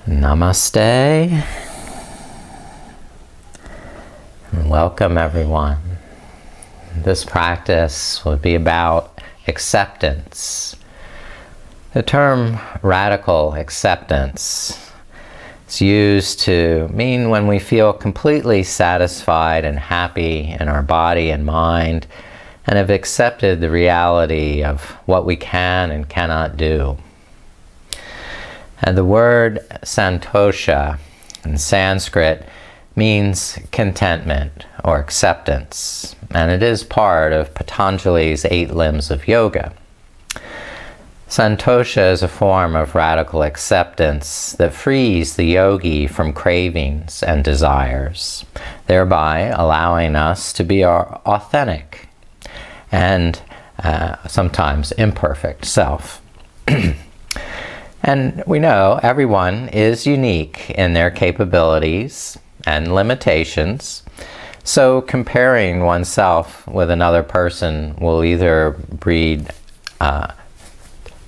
Namaste, and welcome everyone. This practice will be about acceptance. The term radical acceptance is used to mean when we feel completely satisfied and happy in our body and mind and have accepted the reality of what we can and cannot do. And the word Santosha in Sanskrit means contentment or acceptance, and it is part of Patanjali's 8 limbs of yoga. Santosha is a form of radical acceptance that frees the yogi from cravings and desires, thereby allowing us to be our authentic and sometimes imperfect self. And we know everyone is unique in their capabilities and limitations, so comparing oneself with another person will either breed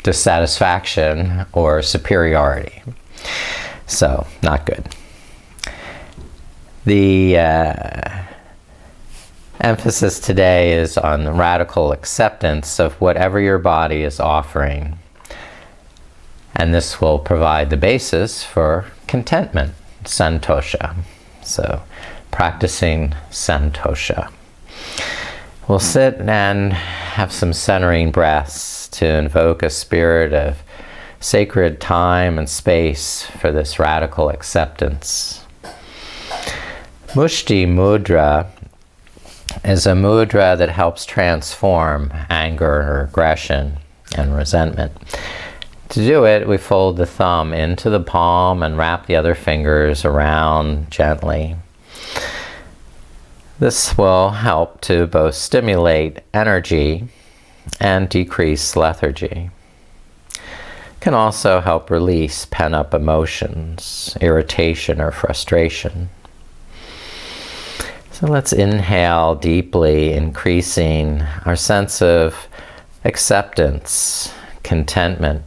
dissatisfaction or superiority. So, not good. The emphasis today is on the radical acceptance of whatever your body is offering. And this will provide the basis for contentment, Santosha. So, practicing Santosha. We'll sit and have some centering breaths to invoke a spirit of sacred time and space for this radical acceptance. Mushti mudra is a mudra that helps transform anger or aggression and resentment. To do it, we fold the thumb into the palm and wrap the other fingers around gently. This will help to both stimulate energy and decrease lethargy. It can also help release pent-up emotions, irritation or frustration. So let's inhale deeply, increasing our sense of acceptance, contentment.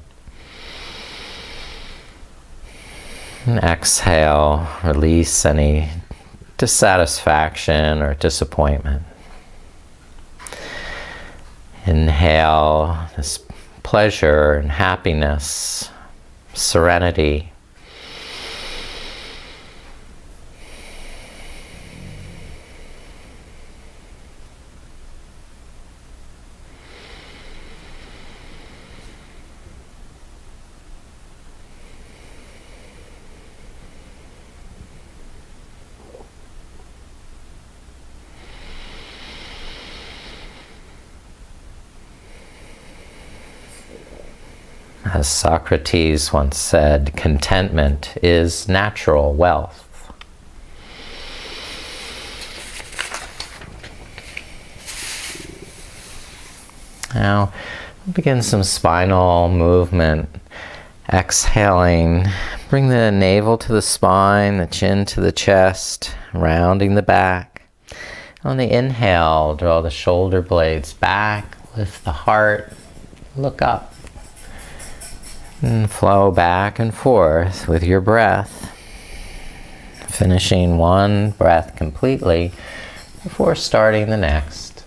And exhale, release any dissatisfaction or disappointment. Inhale this pleasure and happiness, serenity. As Socrates once said, contentment is natural wealth. Now, begin some spinal movement. Exhaling, bring the navel to the spine, the chin to the chest, rounding the back. On the inhale, draw the shoulder blades back, lift the heart, look up. And flow back and forth with your breath, finishing one breath completely before starting the next.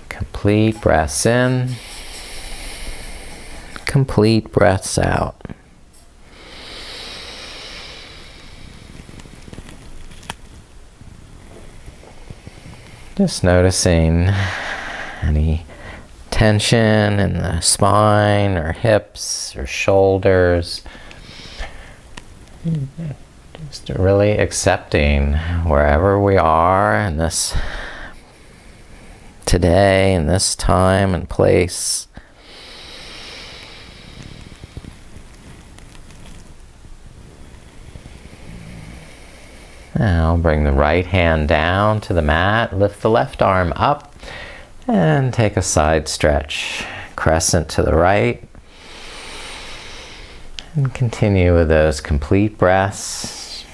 Complete breaths in, complete breaths out. Just noticing any tension in the spine or hips or shoulders. Just really accepting wherever we are in this today, in this time and place. Now bring the right hand down to the mat, lift the left arm up, and take a side stretch, crescent to the right. And continue with those complete breaths.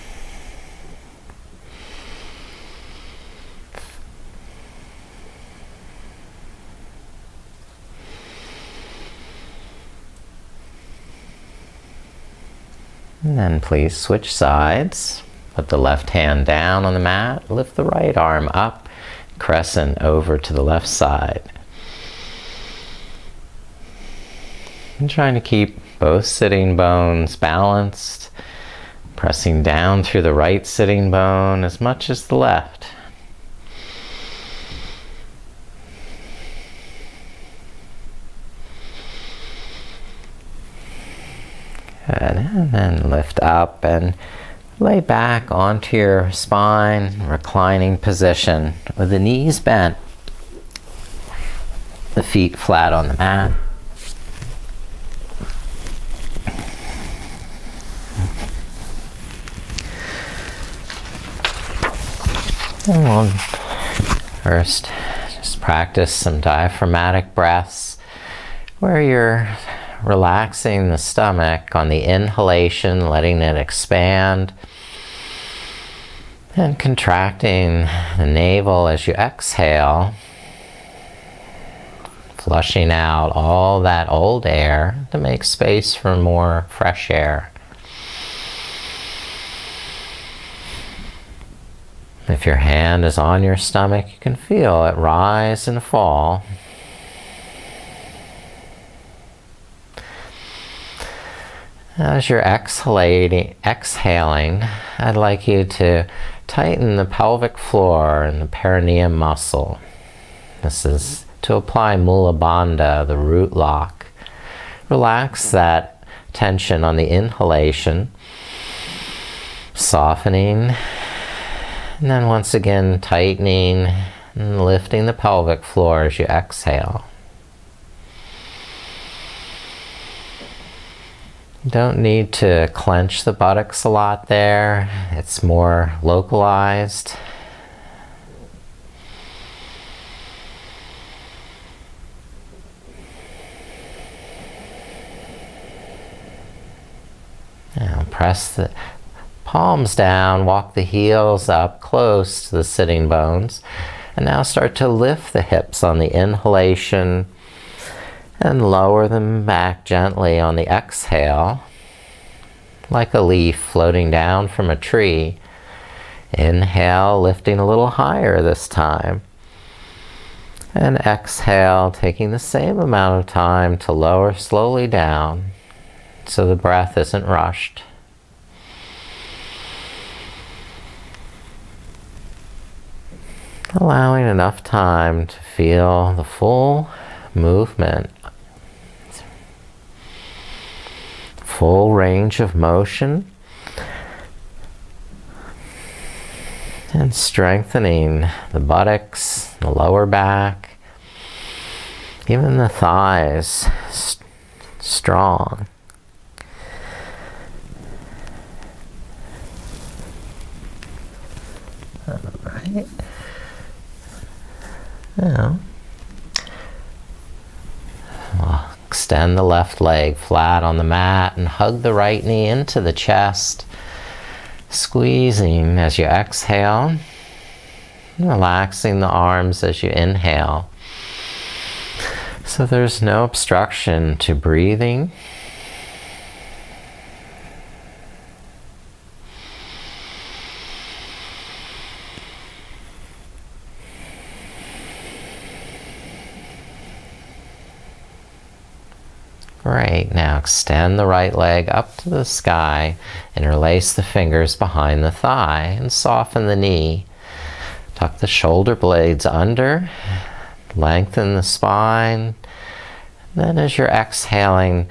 And then please switch sides. Put the left hand down on the mat, lift the right arm up, crescent over to the left side. And trying to keep both sitting bones balanced, pressing down through the right sitting bone as much as the left. Good. And then lift up and lay back onto your spine, reclining position with the knees bent, the feet flat on the mat. And we'll first just practice some diaphragmatic breaths where you're relaxing the stomach on the inhalation, letting it expand, and contracting the navel as you exhale, flushing out all that old air to make space for more fresh air. If your hand is on your stomach, you can feel it rise and fall. As you're exhaling, I'd like you to tighten the pelvic floor and the perineum muscle. This is to apply Mula Bandha, the root lock. Relax that tension on the inhalation, softening, and then once again tightening and lifting the pelvic floor as you exhale. You don't need to clench the buttocks a lot there. It's more localized. Now press the palms down, walk the heels up close to the sitting bones, and now start to lift the hips on the inhalation and lower them back gently on the exhale, like a leaf floating down from a tree. Inhale, lifting a little higher this time. And exhale, taking the same amount of time to lower slowly down so the breath isn't rushed. Allowing enough time to feel the full movement, full range of motion, and strengthening the buttocks, the lower back, even the thighs strong. All right. Now, we'll extend the left leg flat on the mat and hug the right knee into the chest, squeezing as you exhale, relaxing the arms as you inhale. So there's no obstruction to breathing. Great. Now extend the right leg up to the sky, interlace the fingers behind the thigh, and soften the knee. Tuck the shoulder blades under, lengthen the spine. Then as you're exhaling,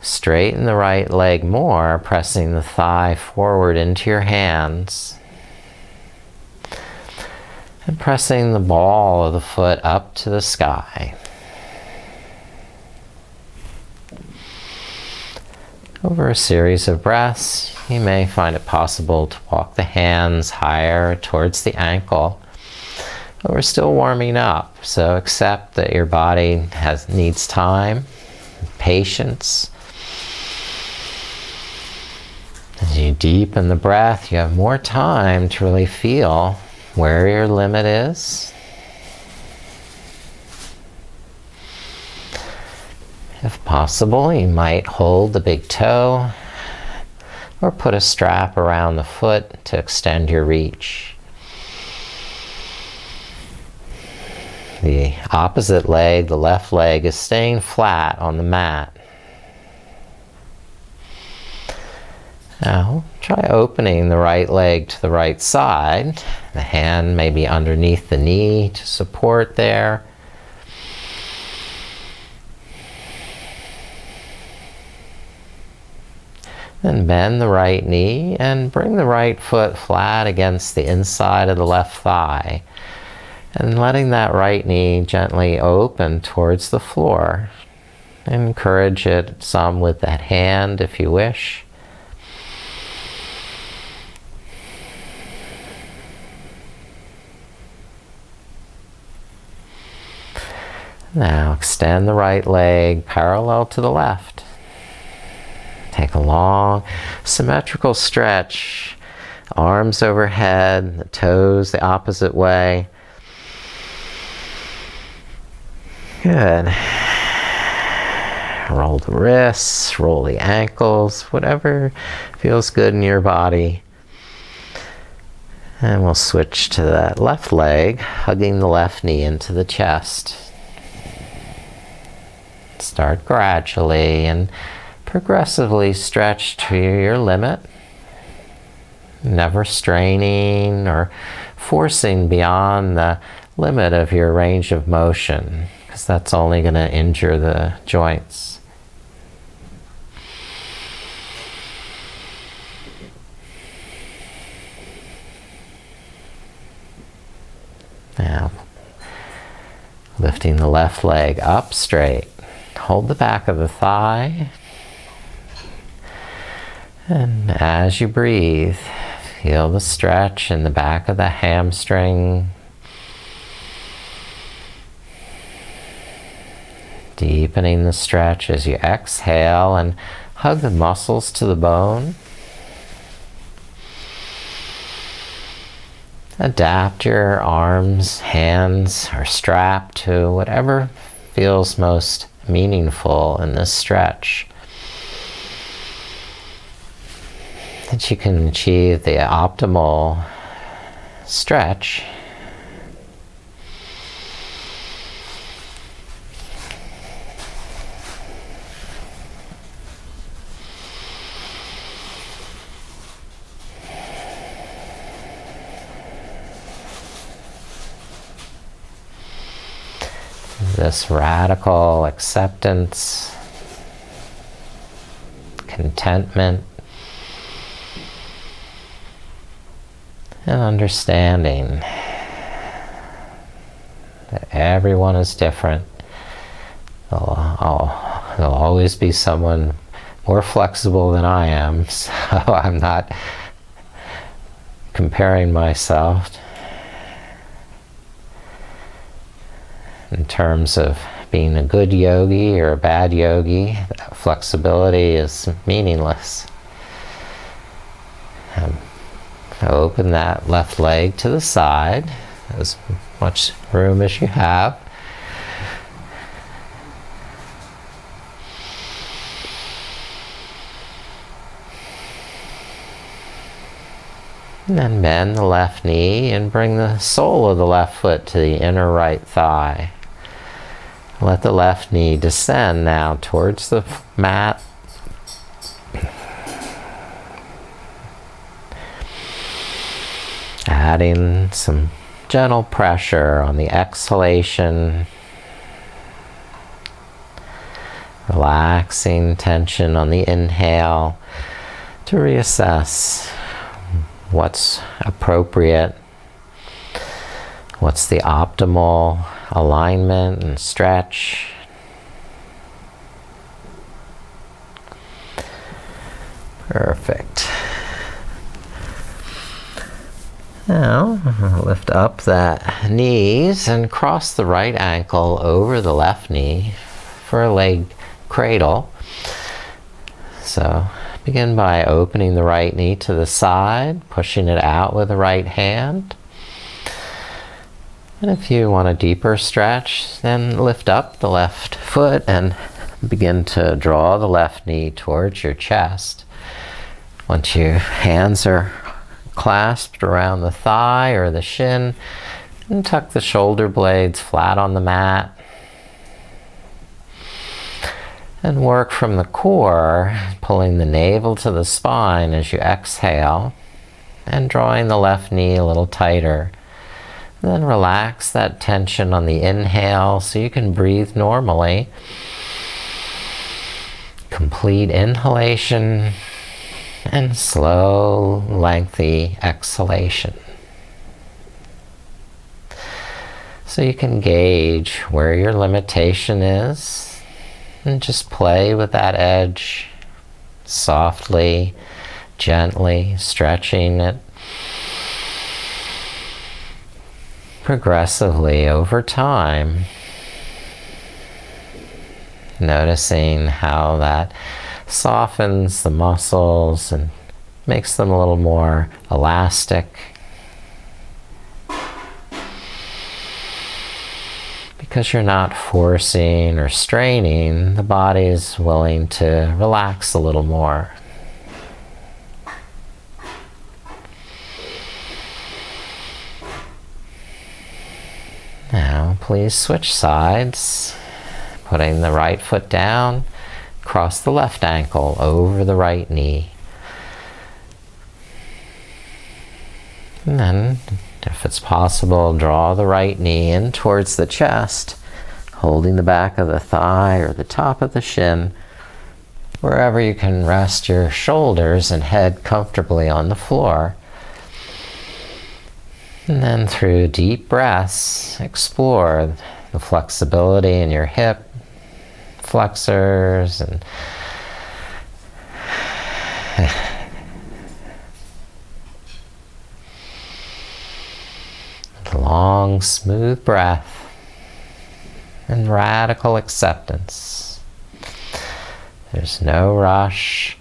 straighten the right leg more, pressing the thigh forward into your hands. And pressing the ball of the foot up to the sky. Over a series of breaths, you may find it possible to walk the hands higher towards the ankle. But we're still warming up, so accept that your body needs time, patience. As you deepen the breath, you have more time to really feel where your limit is. If possible, you might hold the big toe or put a strap around the foot to extend your reach. The opposite leg, the left leg, is staying flat on the mat. Now, try opening the right leg to the right side. The hand may be underneath the knee to support there. Then bend the right knee and bring the right foot flat against the inside of the left thigh. And letting that right knee gently open towards the floor. Encourage it some with that hand if you wish. Now extend the right leg parallel to the left. Take a long symmetrical stretch. Arms overhead, the toes the opposite way. Good. Roll the wrists, roll the ankles, whatever feels good in your body. And we'll switch to that left leg, hugging the left knee into the chest. Start gradually and progressively stretch to your limit. Never straining or forcing beyond the limit of your range of motion, because that's only going to injure the joints. Now, lifting the left leg up straight. Hold the back of the thigh. And as you breathe, feel the stretch in the back of the hamstring. Deepening the stretch as you exhale and hug the muscles to the bone. Adapt your arms, hands, or strap to whatever feels most meaningful in this stretch. That you can achieve the optimal stretch. This radical acceptance, contentment, and understanding that everyone is different. There'll always be someone more flexible than I am, so I'm not comparing myself in terms of being a good yogi or a bad yogi. That flexibility is meaningless. Open that left leg to the side, as much room as you have. And then bend the left knee and bring the sole of the left foot to the inner right thigh. Let the left knee descend now towards the mat. Adding some gentle pressure on the exhalation. Relaxing tension on the inhale to reassess what's appropriate, what's the optimal alignment and stretch. Perfect. Now, lift up that knees and cross the right ankle over the left knee for a leg cradle. So, begin by opening the right knee to the side, pushing it out with the right hand. And if you want a deeper stretch, then lift up the left foot and begin to draw the left knee towards your chest. Once your hands are clasped around the thigh or the shin, and tuck the shoulder blades flat on the mat. And work from the core, pulling the navel to the spine as you exhale, and drawing the left knee a little tighter. Then relax that tension on the inhale so you can breathe normally. Complete inhalation and slow, lengthy exhalation. So you can gauge where your limitation is and just play with that edge, softly, gently stretching it progressively over time, noticing how that softens the muscles and makes them a little more elastic. Because you're not forcing or straining, the body is willing to relax a little more. Now, please switch sides, putting the right foot down, cross the left ankle over the right knee. And then, if it's possible, draw the right knee in towards the chest, holding the back of the thigh or the top of the shin, wherever you can rest your shoulders and head comfortably on the floor. And then through deep breaths, explore the flexibility in your hip flexors and long, smooth breath and radical acceptance. There's no rush.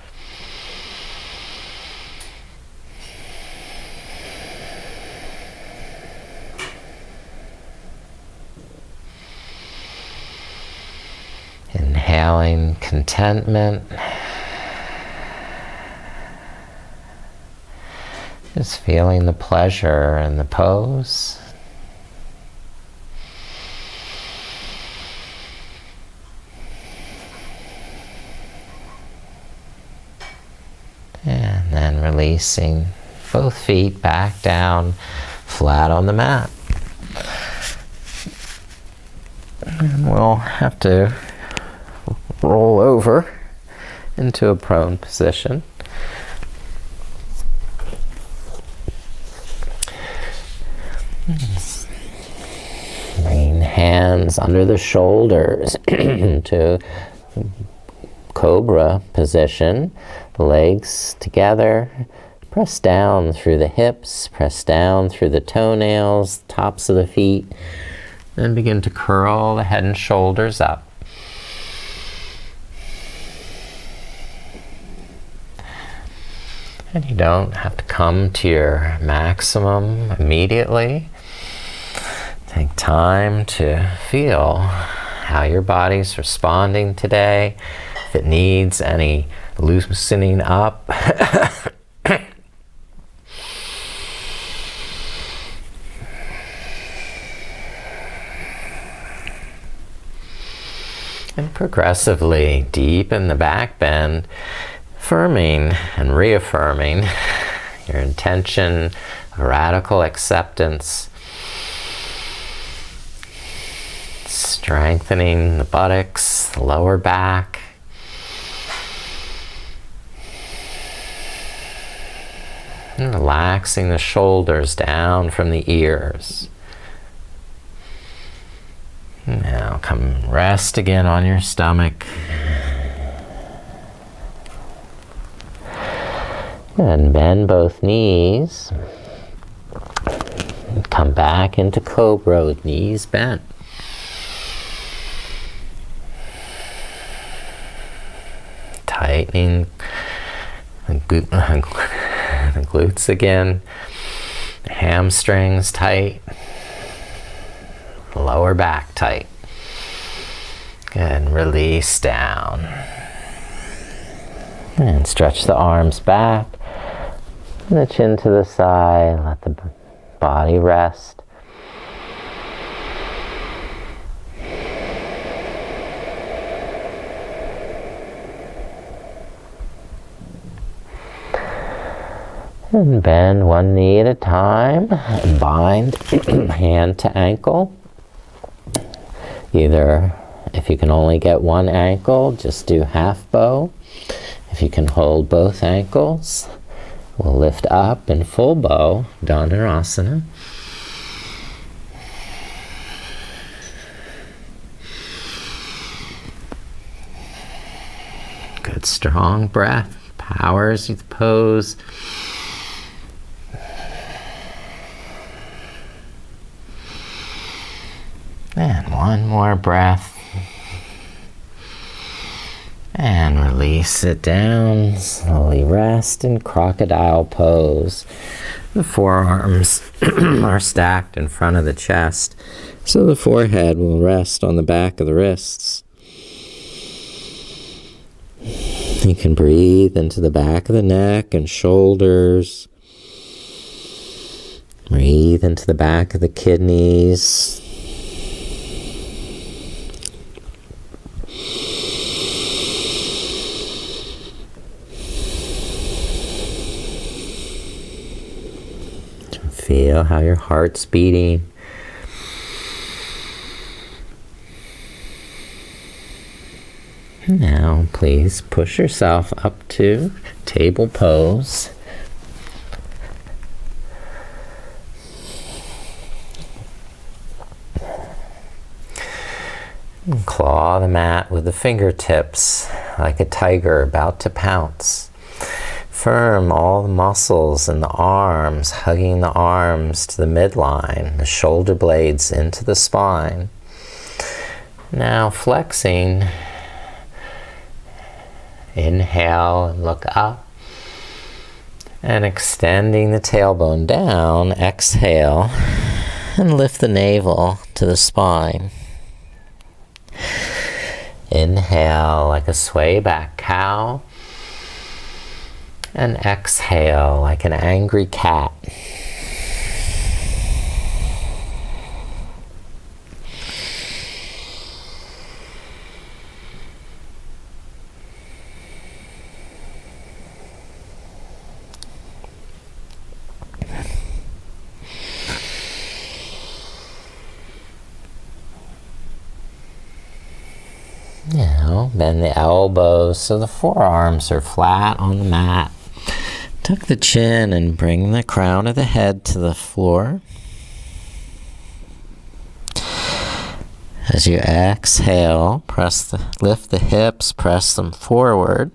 Inhaling contentment. Just feeling the pleasure in the pose. And then releasing both feet back down, flat on the mat. And we'll have to roll over into a prone position. Bring hands under the shoulders to cobra position. Legs together. Press down through the hips. Press down through the toenails, tops of the feet. Then begin to curl the head and shoulders up. And you don't have to come to your maximum immediately. Take time to feel how your body's responding today. If it needs any loosening up. And progressively deepen the back bend, affirming and reaffirming your intention of radical acceptance, strengthening the buttocks, the lower back, and relaxing the shoulders down from the ears. Now come rest again on your stomach. And bend both knees. Come back into cobra with knees bent. Tightening the glutes again. The hamstrings tight. Lower back tight. Good. Release down. And stretch the arms back. And the chin to the side, let the body rest. And bend one knee at a time. Bind hand to ankle. Either, if you can only get one ankle, just do half bow. If you can hold both ankles, we'll lift up in full bow, Dhanurasana. Good strong breath, powers the pose. And one more breath. And release it down. Slowly rest in crocodile pose. The forearms are stacked in front of the chest, so the forehead will rest on the back of the wrists. You can breathe into the back of the neck and shoulders. Breathe into the back of the kidneys. Feel how your heart's beating. Now, please push yourself up to table pose. And claw the mat with the fingertips like a tiger about to pounce. Firm all the muscles in the arms, hugging the arms to the midline, the shoulder blades into the spine. Now flexing. Inhale and look up. And extending the tailbone down, exhale and lift the navel to the spine. Inhale like a sway back cow. And exhale like an angry cat. Now, bend the elbows so the forearms are flat on the mat. Tuck the chin and bring the crown of the head to the floor. As you exhale, lift the hips, press them forward.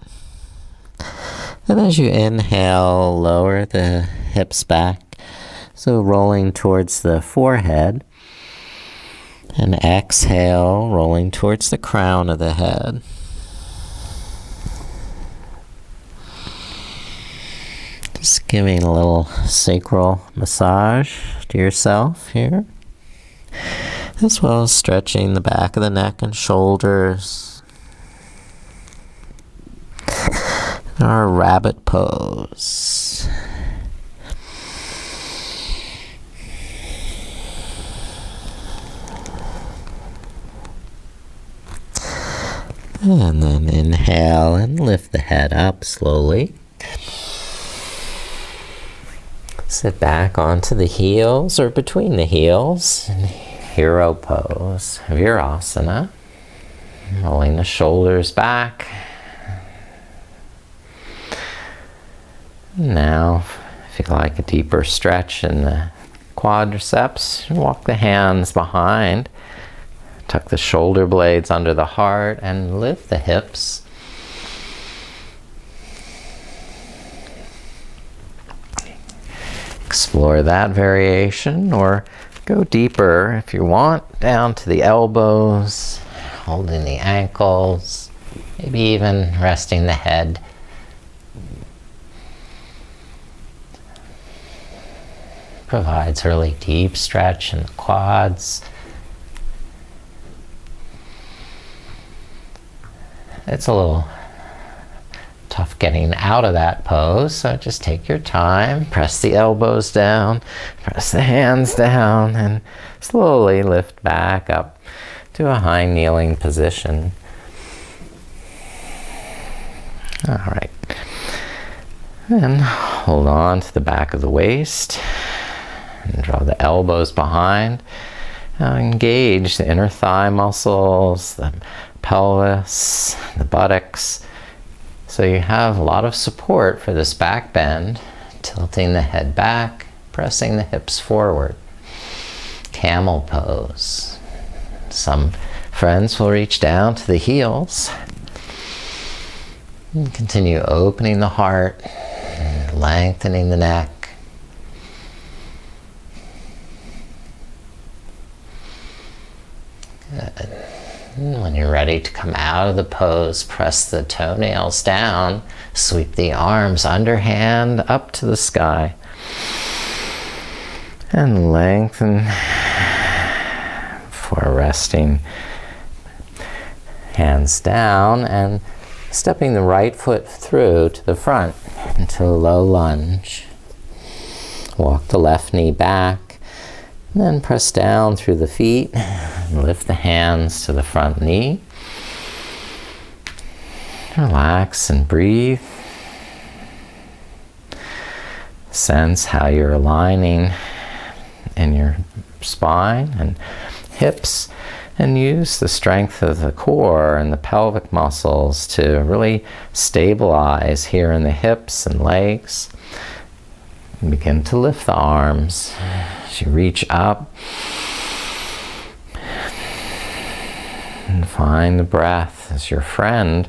And as you inhale, lower the hips back, so rolling towards the forehead. And exhale, rolling towards the crown of the head. Just giving a little sacral massage to yourself here, as well as stretching the back of the neck and shoulders. Our rabbit pose. And then inhale and lift the head up slowly. Sit back onto the heels or between the heels in hero pose, Virasana. Rolling the shoulders back. Now, if you like a deeper stretch in the quadriceps, walk the hands behind. Tuck the shoulder blades under the heart and lift the hips. Explore that variation, or go deeper if you want, down to the elbows, holding the ankles, maybe even resting the head. Provides a really deep stretch in the quads. It's a little tough getting out of that pose, so just take your time. Press the elbows down, press the hands down, and slowly lift back up to a high kneeling position. All right. Then hold on to the back of the waist and draw the elbows behind. Now engage the inner thigh muscles, the pelvis, the buttocks. So you have a lot of support for this back bend, tilting the head back, pressing the hips forward. Camel pose. Some friends will reach down to the heels. And continue opening the heart, lengthening the neck. Good. And when you're ready to come out of the pose, press the toenails down, sweep the arms underhand up to the sky, and lengthen for resting. Hands down and stepping the right foot through to the front into a low lunge. Walk the left knee back, and then press down through the feet and lift the hands to the front knee. Relax and breathe. Sense how you're aligning in your spine and hips, and use the strength of the core and the pelvic muscles to really stabilize here in the hips and legs. And begin to lift the arms as you reach up. And find the breath as your friend.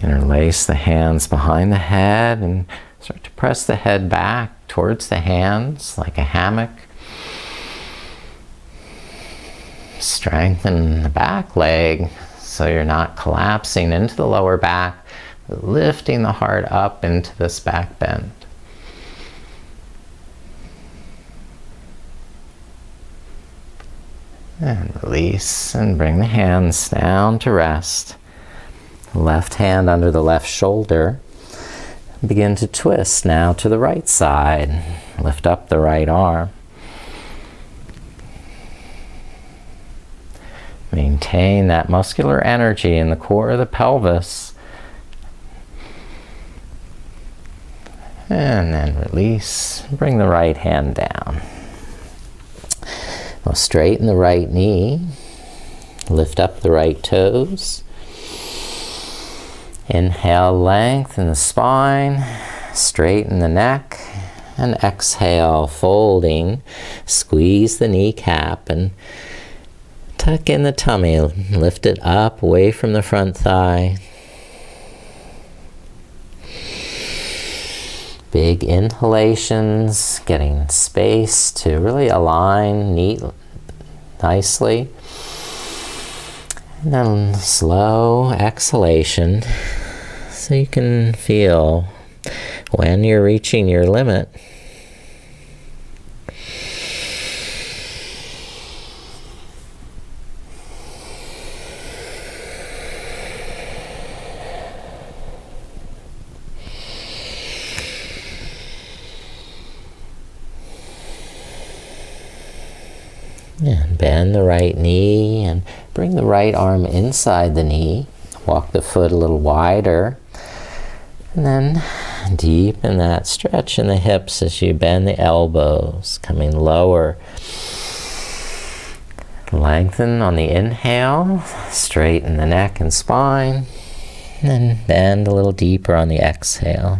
Interlace the hands behind the head and start to press the head back towards the hands like a hammock. Strengthen the back leg so you're not collapsing into the lower back, but lifting the heart up into this back bend. And release and bring the hands down to rest. Left hand under the left shoulder. Begin to twist now to the right side. Lift up the right arm. Maintain that muscular energy in the core of the pelvis. And then release. Bring the right hand down. Now straighten the right knee. Lift up the right toes. Inhale, lengthen the spine, straighten the neck, and exhale, folding. Squeeze the kneecap and tuck in the tummy. Lift it up away from the front thigh. Big inhalations, getting space to really align nicely. And then slow exhalation, so you can feel when you're reaching your limit. And bend the right knee and bring the right arm inside the knee. Walk the foot a little wider. And then deepen that stretch in the hips as you bend the elbows, coming lower. Lengthen on the inhale, straighten the neck and spine, and then bend a little deeper on the exhale.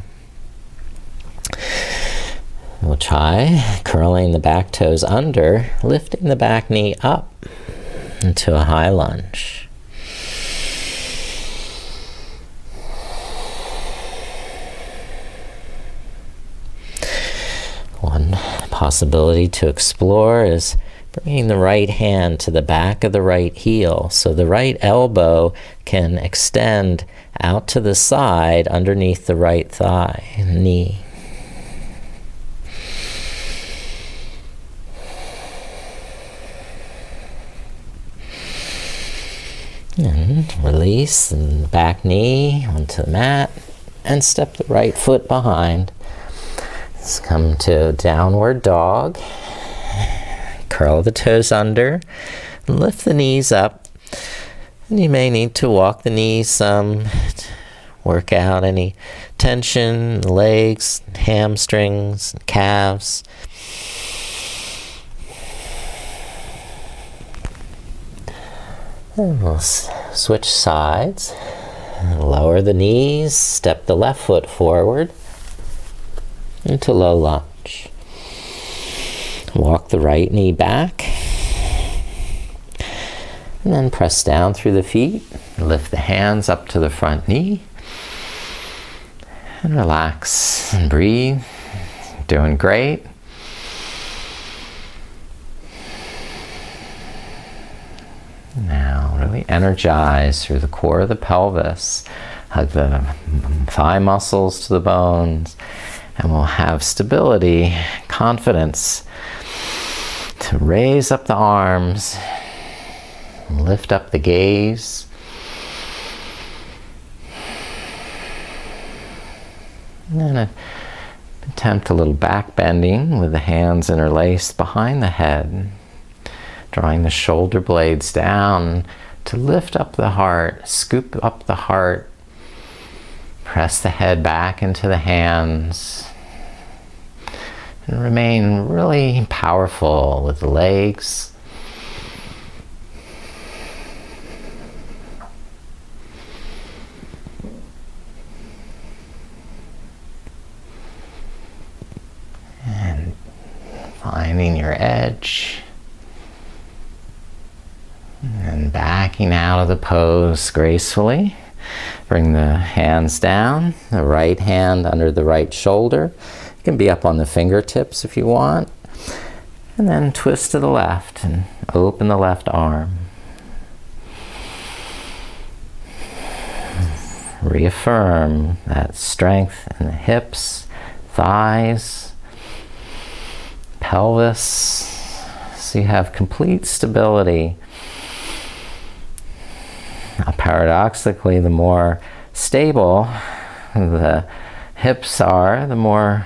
We'll try curling the back toes under, lifting the back knee up into a high lunge. One possibility to explore is bringing the right hand to the back of the right heel so the right elbow can extend out to the side underneath the right thigh and knee. And release the back knee onto the mat and step the right foot behind. Let's come to downward dog. Curl the toes under. Lift the knees up. And you may need to walk the knees some, work out any tension in the legs, hamstrings, calves. And we'll switch sides. Lower the knees, step the left foot forward into low lunge. Walk the right knee back. And then press down through the feet. Lift the hands up to the front knee. And relax and breathe. Doing great. Now really energize through the core of the pelvis. Hug the thigh muscles to the bones. And we'll have stability, confidence to raise up the arms. Lift up the gaze. And then attempt a little back bending with the hands interlaced behind the head. Drawing the shoulder blades down to lift up the heart, scoop up the heart. Press the head back into the hands. And remain really powerful with the legs. And finding your edge. And backing out of the pose gracefully. Bring the hands down, the right hand under the right shoulder. It can be up on the fingertips if you want. And then twist to the left and open the left arm. Reaffirm that strength in the hips, thighs, pelvis, so you have complete stability. Now, paradoxically, the more stable the hips are, the more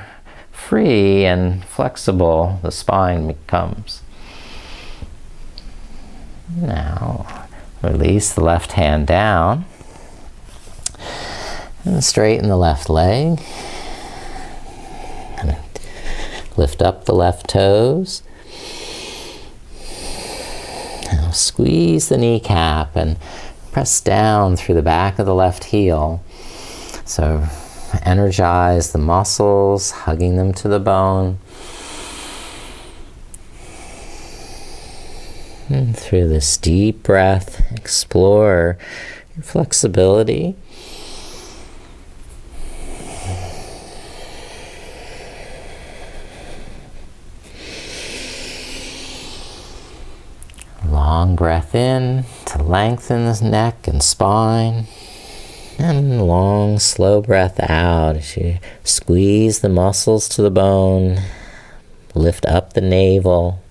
free and flexible the spine becomes. Now, release the left hand down and straighten the left leg. And lift up the left toes. Now squeeze the kneecap and press down through the back of the left heel. So energize the muscles, hugging them to the bone. And through this deep breath, explore your flexibility. Long breath in to lengthen the neck and spine. And long, slow breath out as you squeeze the muscles to the bone. Lift up the navel.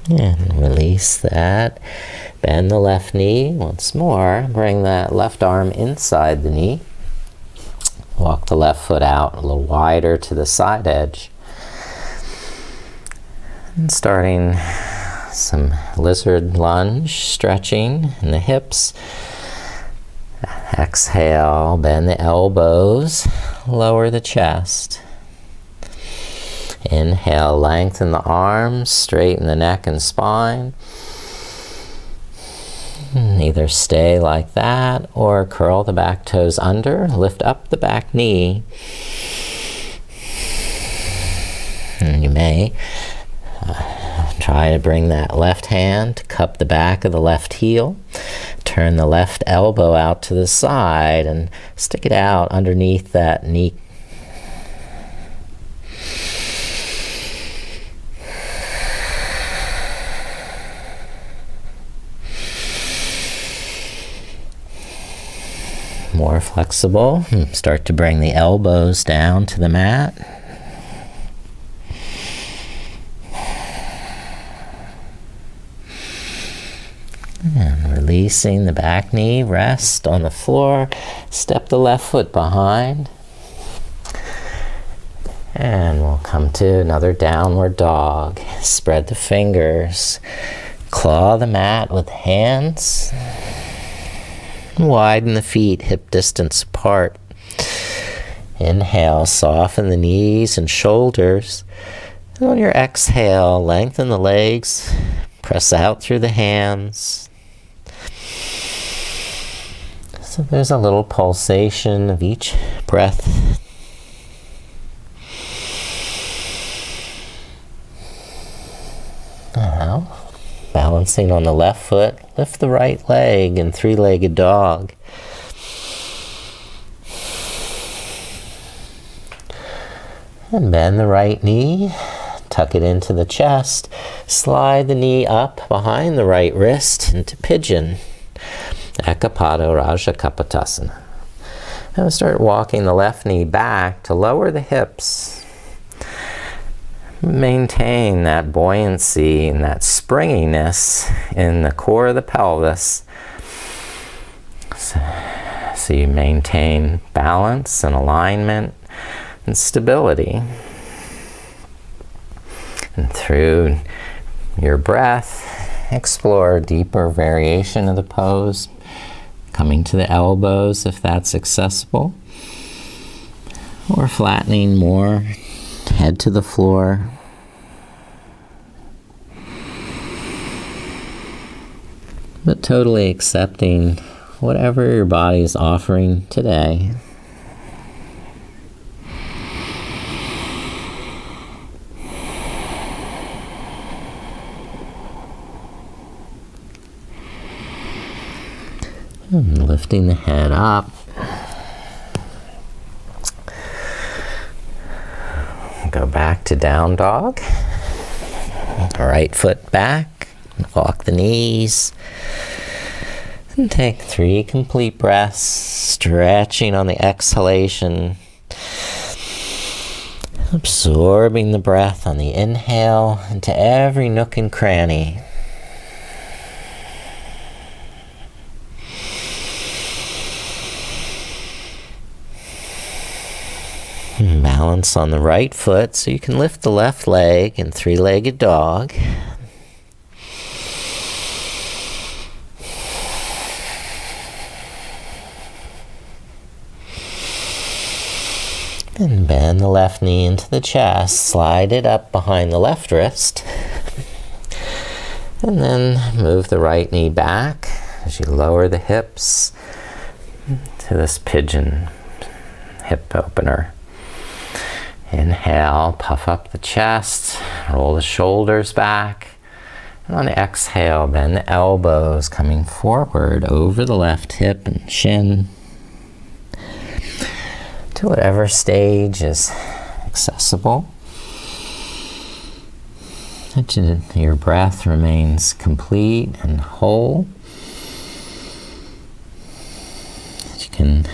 And release that. Bend the left knee once more. Bring that left arm inside the knee. Walk the left foot out a little wider to the side edge. And starting some lizard lunge, stretching in the hips. Exhale, bend the elbows, lower the chest. Inhale, lengthen the arms, straighten the neck and spine. Either stay like that or curl the back toes under, lift up the back knee. And you may try to bring that left hand to cup the back of the left heel. Turn the left elbow out to the side and stick it out underneath that knee. more flexible. Start to bring the elbows down to the mat. And releasing the back knee, rest on the floor. Step the left foot behind. And we'll come to another downward dog. Spread the fingers. Claw the mat with hands. Widen the feet, hip distance apart. Inhale, soften the knees and shoulders. And on your exhale, lengthen the legs. Press out through the hands. So there's a little pulsation of each breath. Now, balancing on the left foot, lift the right leg in three-legged dog. And bend the right knee, tuck it into the chest, slide the knee up behind the right wrist into pigeon. Ekapada Raja Kapotasana. Now start walking the left knee back to lower the hips. Maintain that buoyancy and that springiness in the core of the pelvis. So you maintain balance and alignment and stability. And through your breath, explore a deeper variation of the pose, coming to the elbows if that's accessible, or flattening more, head to the floor. But totally accepting whatever your body is offering today. And lifting the head up. Go back to down dog. Right foot back. Walk the knees. And take 3 complete breaths, stretching on the exhalation. Absorbing the breath on the inhale into every nook and cranny. Balance on the right foot so you can lift the left leg in three-legged dog. And bend the left knee into the chest, slide it up behind the left wrist. And then move the right knee back as you lower the hips to this pigeon hip opener. Inhale, puff up the chest, roll the shoulders back. And on the exhale, bend the elbows coming forward over the left hip and shin to whatever stage is accessible. Your breath remains complete and whole. You can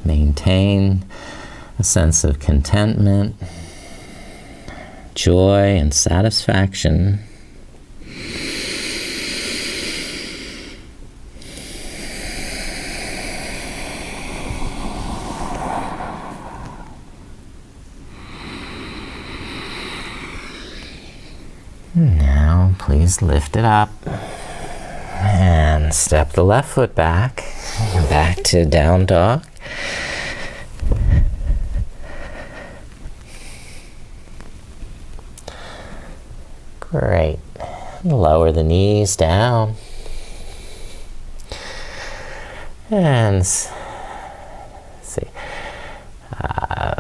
maintain a sense of contentment, joy, and satisfaction. Now, please lift it up and step the left foot back to down dog. Great. Lower the knees down. And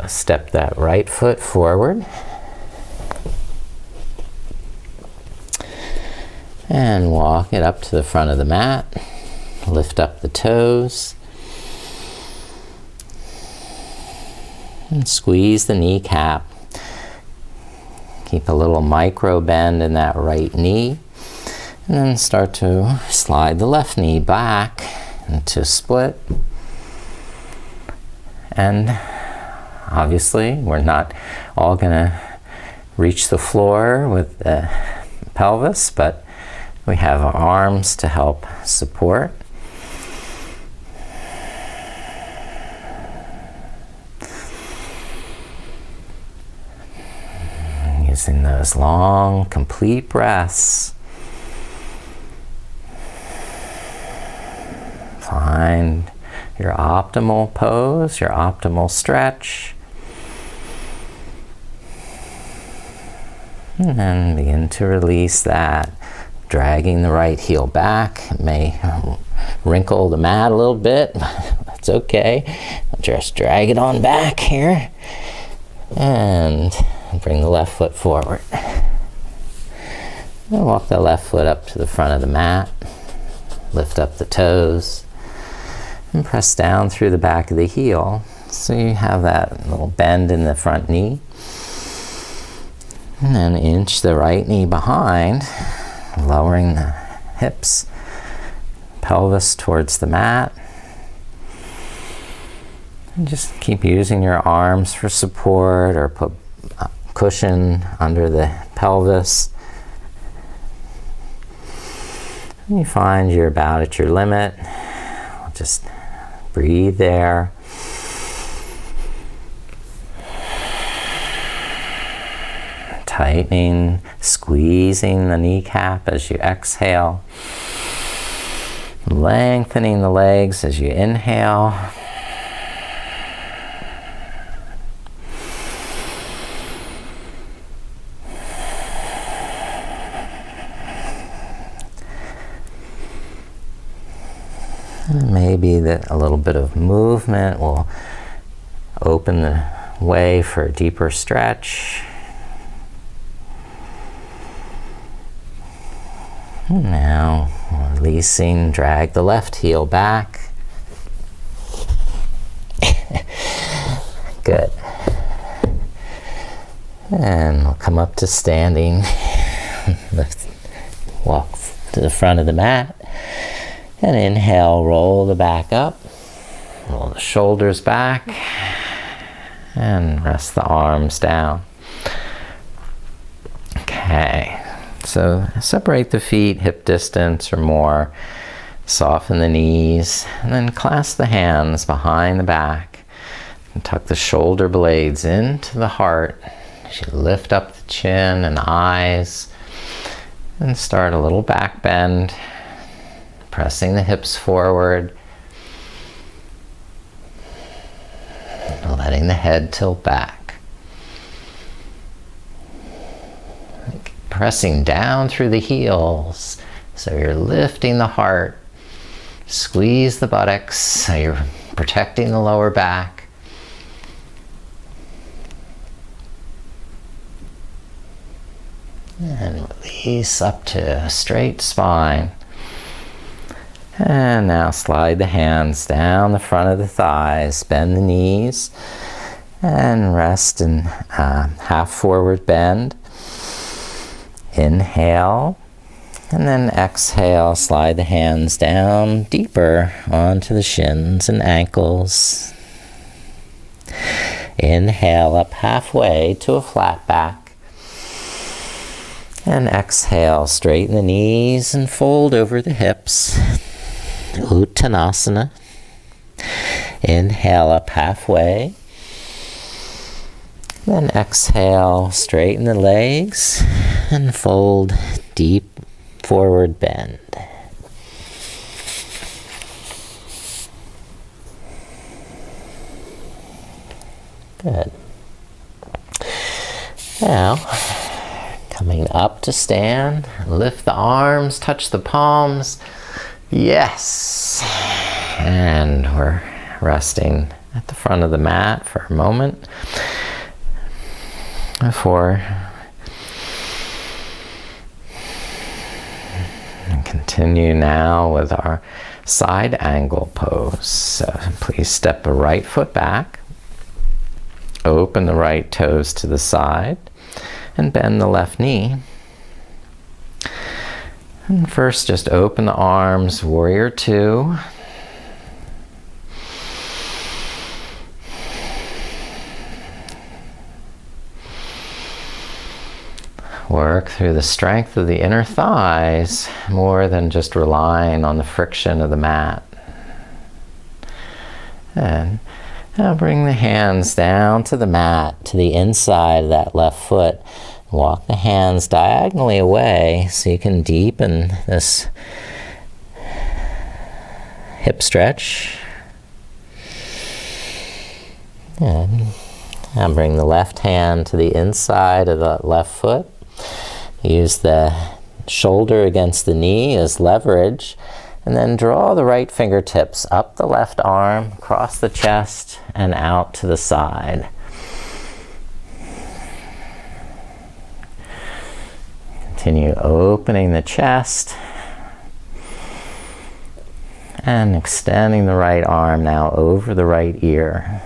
step that right foot forward. And walk it up to the front of the mat. Lift up the toes. And squeeze the kneecap. Keep a little micro bend in that right knee. And then start to slide the left knee back into split. And obviously, we're not all going to reach the floor with the pelvis, but we have our arms to help support. Using those long, complete breaths. Find your optimal pose, your optimal stretch. And then begin to release that, dragging the right heel back. It may wrinkle the mat a little bit, but that's okay. Just drag it on back here. And bring the left foot forward. And walk the left foot up to the front of the mat. Lift up the toes. And press down through the back of the heel. So you have that little bend in the front knee. And then inch the right knee behind, lowering the hips, pelvis towards the mat. And just keep using your arms for support, or put a cushion under the pelvis. And you find you're about at your limit. Just breathe there. Tightening, squeezing the kneecap as you exhale. Lengthening the legs as you inhale. And maybe that a little bit of movement will open the way for a deeper stretch. And now, releasing, drag the left heel back. Good. And we'll come up to standing. Walk to the front of the mat. And inhale, roll the back up. Roll the shoulders back. And rest the arms down. Okay. So separate the feet hip distance or more, soften the knees, and then clasp the hands behind the back and tuck the shoulder blades into the heart as you lift up the chin and eyes, and start a little back bend, pressing the hips forward, letting the head tilt back. Pressing down through the heels, so you're lifting the heart. Squeeze the buttocks, so you're protecting the lower back. And release up to a straight spine. And now slide the hands down the front of the thighs, bend the knees, and rest in half forward bend. Inhale, and then exhale, slide the hands down deeper onto the shins and ankles. Inhale up halfway to a flat back. And exhale, straighten the knees and fold over the hips. Uttanasana. Inhale up halfway. Then exhale, straighten the legs and fold deep forward bend. Good. Now, coming up to stand, lift the arms, touch the palms. Yes. And we're resting at the front of the mat for a moment before continue now with our side angle pose. So please step the right foot back, open the right toes to the side, and bend the left knee. And first just open the arms, warrior two. work through the strength of the inner thighs more than just relying on the friction of the mat. And now bring the hands down to the mat, to the inside of that left foot. Walk the hands diagonally away so you can deepen this hip stretch. And bring the left hand to the inside of the left foot. Use the shoulder against the knee as leverage. And then draw the right fingertips up the left arm, across the chest, and out to the side. Continue opening the chest. And extending the right arm now over the right ear.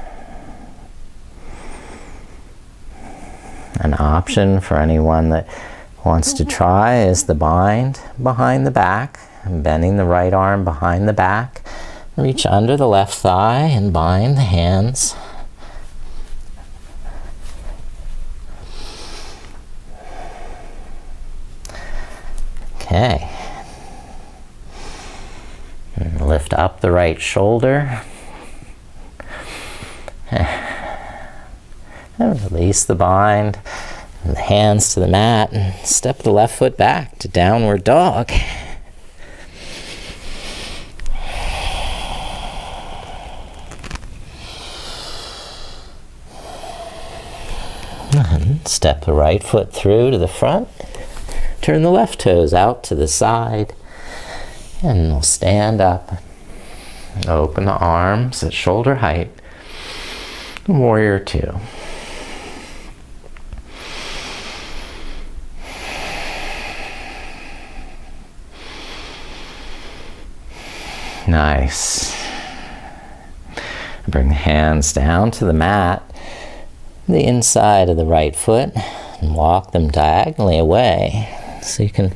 An option for anyone that wants to try is the bind behind the back, bending the right arm behind the back. Reach under the left thigh and bind the hands. Okay. And lift up the right shoulder. And release the bind, and the hands to the mat, and step the left foot back to downward dog. And step the right foot through to the front. Turn the left toes out to the side, and we'll stand up. Open the arms at shoulder height. Warrior two. Nice. Bring the hands down to the mat, the inside of the right foot, and walk them diagonally away. So you can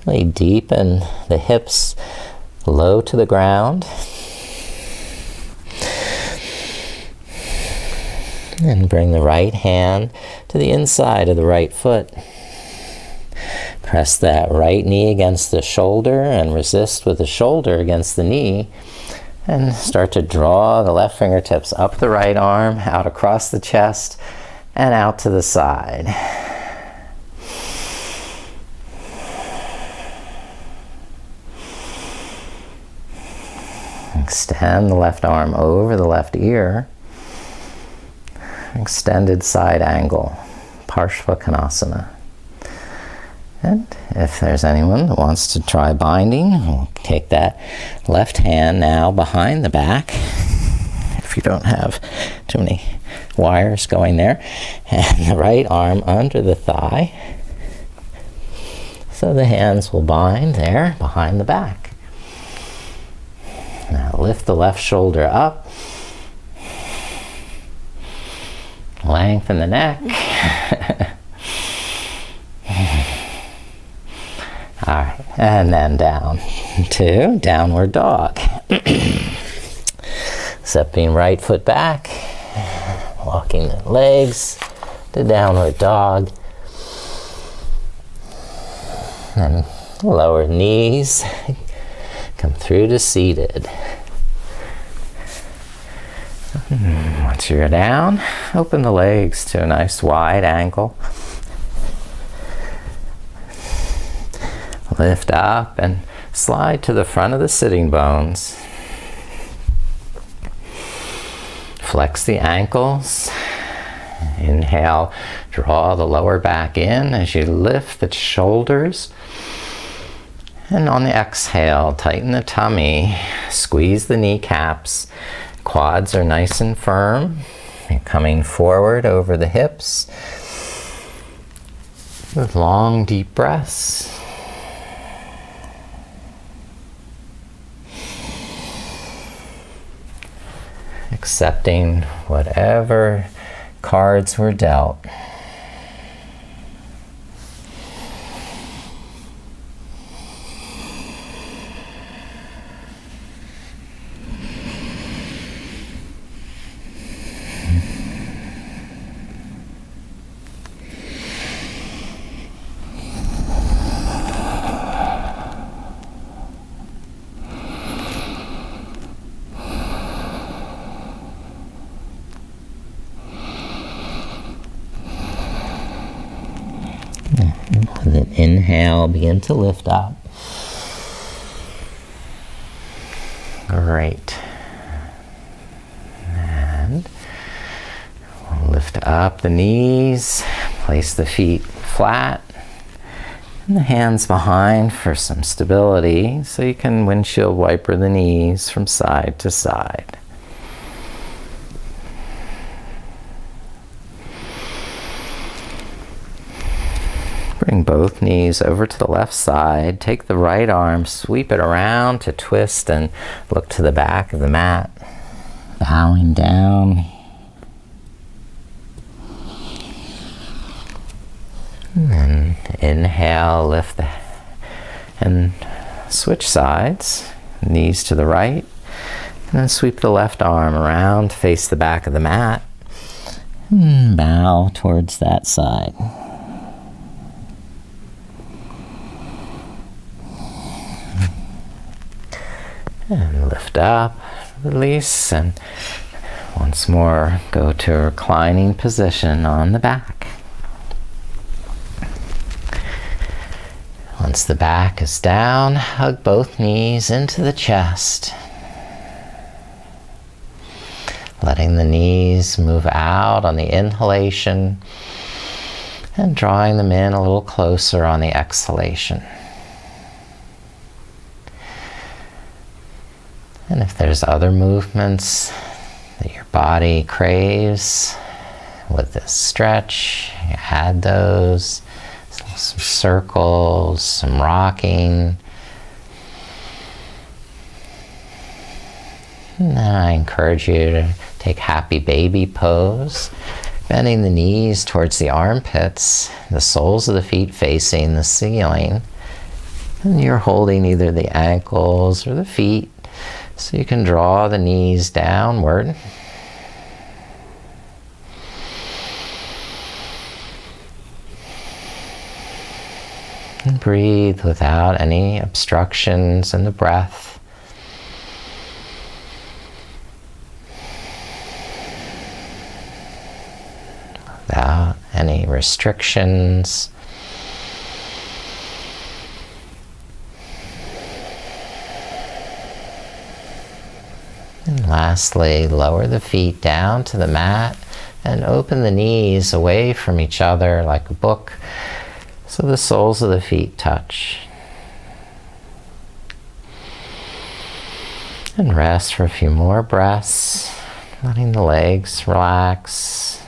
really deepen the hips low to the ground. And bring the right hand to the inside of the right foot. Press that right knee against the shoulder and resist with the shoulder against the knee. And start to draw the left fingertips up the right arm, out across the chest, and out to the side. Extend the left arm over the left ear. Extended side angle, Parshvakonasana. And if there's anyone that wants to try binding, we'll take that left hand now behind the back, if you don't have too many wires going there, and the right arm under the thigh. So the hands will bind there behind the back. Now lift the left shoulder up. Lengthen the neck. All right, and then down to downward dog. Stepping right foot back, walking the legs to downward dog. And lower knees, come through to seated. Once you're down, open the legs to a nice wide angle. Lift up and slide to the front of the sitting bones. Flex the ankles. Inhale, draw the lower back in as you lift the shoulders. And on the exhale, tighten the tummy, squeeze the kneecaps. Quads are nice and firm. You're coming forward over the hips with long, deep breaths. Accepting whatever cards were dealt. Then inhale, begin to lift up. Great. And we'll lift up the knees, place the feet flat, and the hands behind for some stability, so you can windshield wiper the knees from side to side. Bring both knees over to the left side. Take the right arm, sweep it around to twist and look to the back of the mat. Bowing down. And then inhale, lift and switch sides. Knees to the right. And then sweep the left arm around, face the back of the mat. And bow towards that side. And lift up, release, and once more go to a reclining position on the back. Once the back is down, hug both knees into the chest. Letting the knees move out on the inhalation and drawing them in a little closer on the exhalation. And if there's other movements that your body craves with this stretch, you add those. Some circles, some rocking. And then I encourage you to take happy baby pose, bending the knees towards the armpits, the soles of the feet facing the ceiling. And you're holding either the ankles or the feet, so you can draw the knees downward. And breathe without any obstructions in the breath. Without any restrictions. And lastly, lower the feet down to the mat and open the knees away from each other like a book, so the soles of the feet touch. And rest for a few more breaths, letting the legs relax.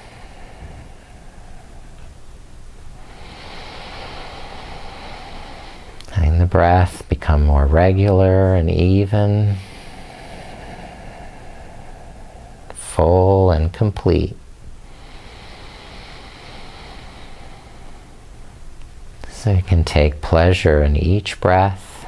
Letting the breath become more regular and even, full and complete. So you can take pleasure in each breath.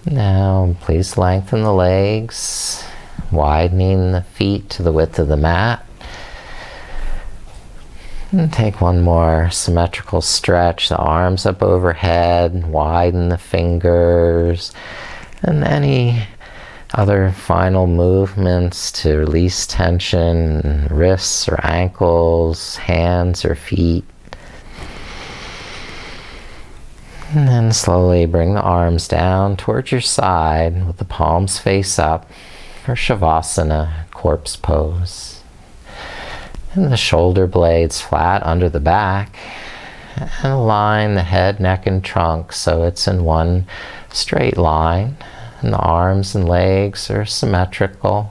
Now, please lengthen the legs, widening the feet to the width of the mat. And take one more symmetrical stretch, the arms up overhead, widen the fingers, and any other final movements to release tension, wrists or ankles, hands or feet. And then slowly bring the arms down towards your side with the palms face up for Shavasana, corpse pose. And the shoulder blades flat under the back, and align the head, neck, and trunk so it's in one straight line, and the arms and legs are symmetrical.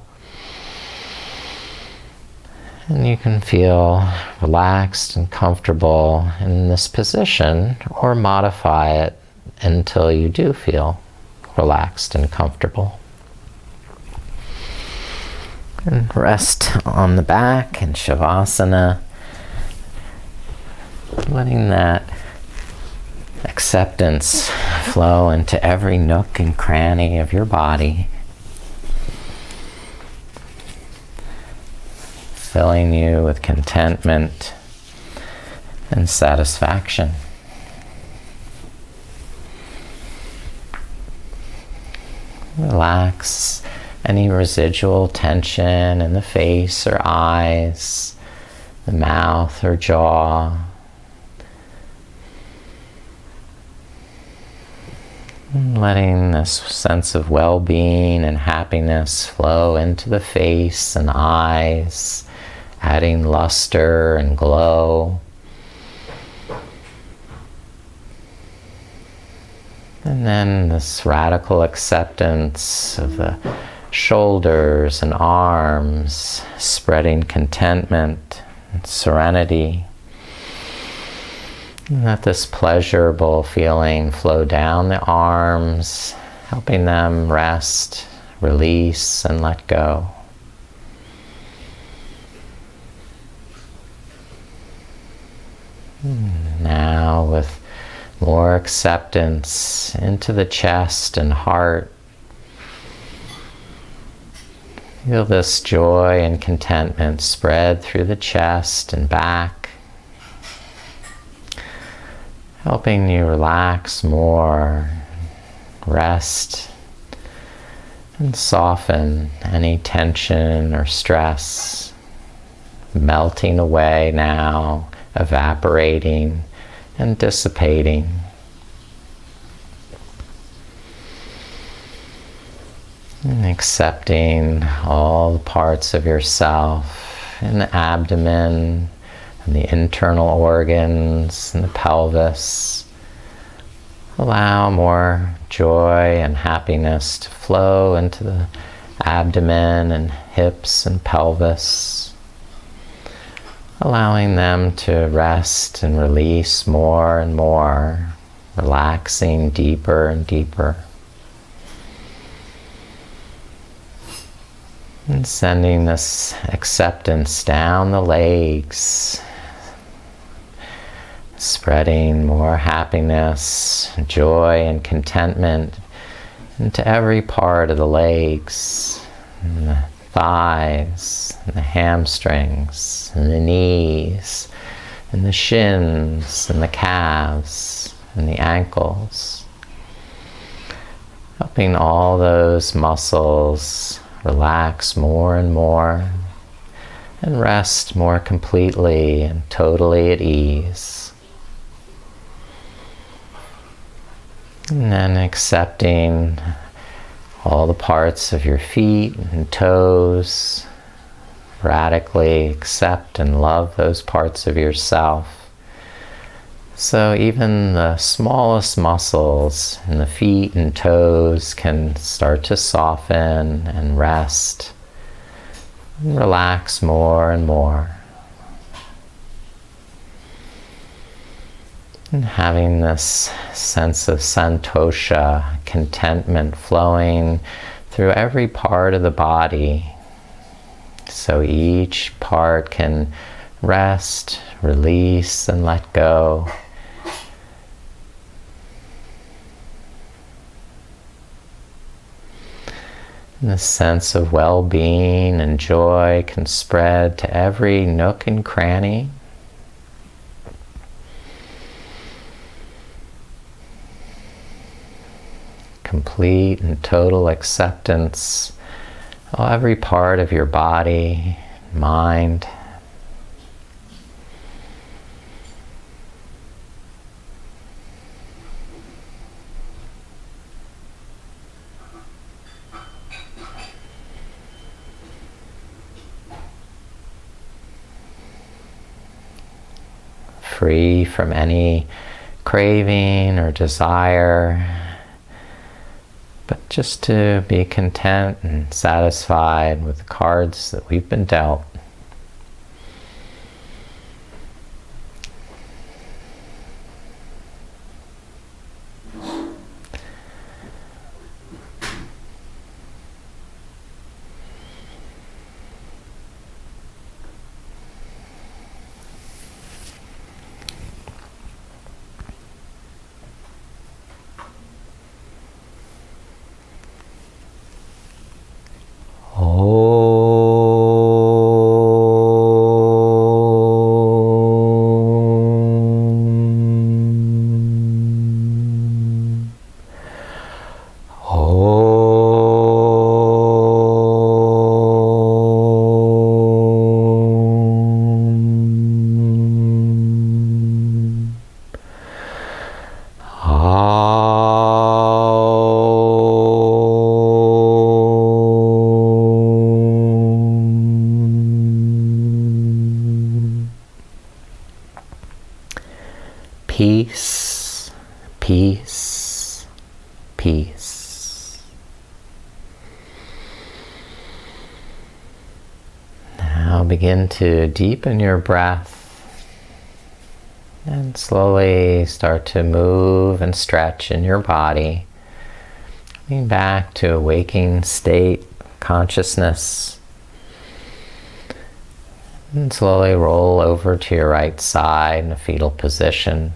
And you can feel relaxed and comfortable in this position, or modify it until you do feel relaxed and comfortable. And rest on the back in Shavasana, letting that acceptance flow into every nook and cranny of your body, filling you with contentment and satisfaction. Relax any residual tension in the face or eyes, the mouth or jaw. And letting this sense of well-being and happiness flow into the face and eyes, adding luster and glow. And then this radical acceptance of the shoulders and arms, spreading contentment and serenity. And let this pleasurable feeling flow down the arms, helping them rest, release, and let go. Now with more acceptance into the chest and heart. Feel this joy and contentment spread through the chest and back, helping you relax more, rest, and soften any tension or stress, melting away now, evaporating and dissipating. And accepting all the parts of yourself in the abdomen and the internal organs and the pelvis. Allow more joy and happiness to flow into the abdomen and hips and pelvis, allowing them to rest and release more and more, relaxing deeper and deeper. And sending this acceptance down the legs, spreading more happiness, joy, and contentment into every part of the legs, and the thighs, and the hamstrings, and the knees, and the shins, and the calves, and the ankles. Helping all those muscles relax more and more, and rest more completely and totally at ease. And then accepting all the parts of your feet and toes. Radically accept and love those parts of yourself. So even the smallest muscles in the feet and toes can start to soften and rest. And relax more and more. And having this sense of Santosha, contentment flowing through every part of the body. So each part can rest, release, and let go. And this sense of well-being and joy can spread to every nook and cranny. Complete and total acceptance of every part of your body, mind. Free from any craving or desire, but just to be content and satisfied with the cards that we've been dealt. Oh. peace, peace, peace. Now begin to deepen your breath and slowly start to move and stretch in your body, coming back to a waking state consciousness. And slowly roll over to your right side in a fetal position.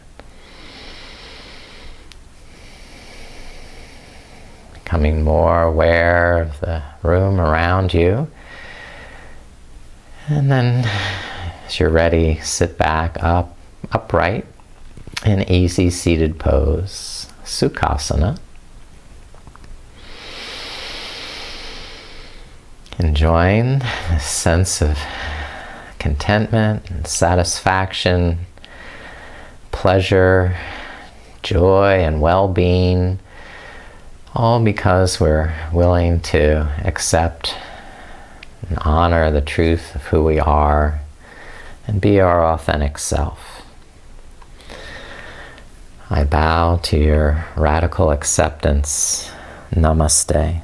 Becoming more aware of the room around you. And then, as you're ready, sit back upright in easy seated pose, Sukhasana. Enjoying the sense of contentment and satisfaction, pleasure, joy, and well-being, all because we're willing to accept and honor the truth of who we are and be our authentic self. I bow to your radical acceptance. Namaste.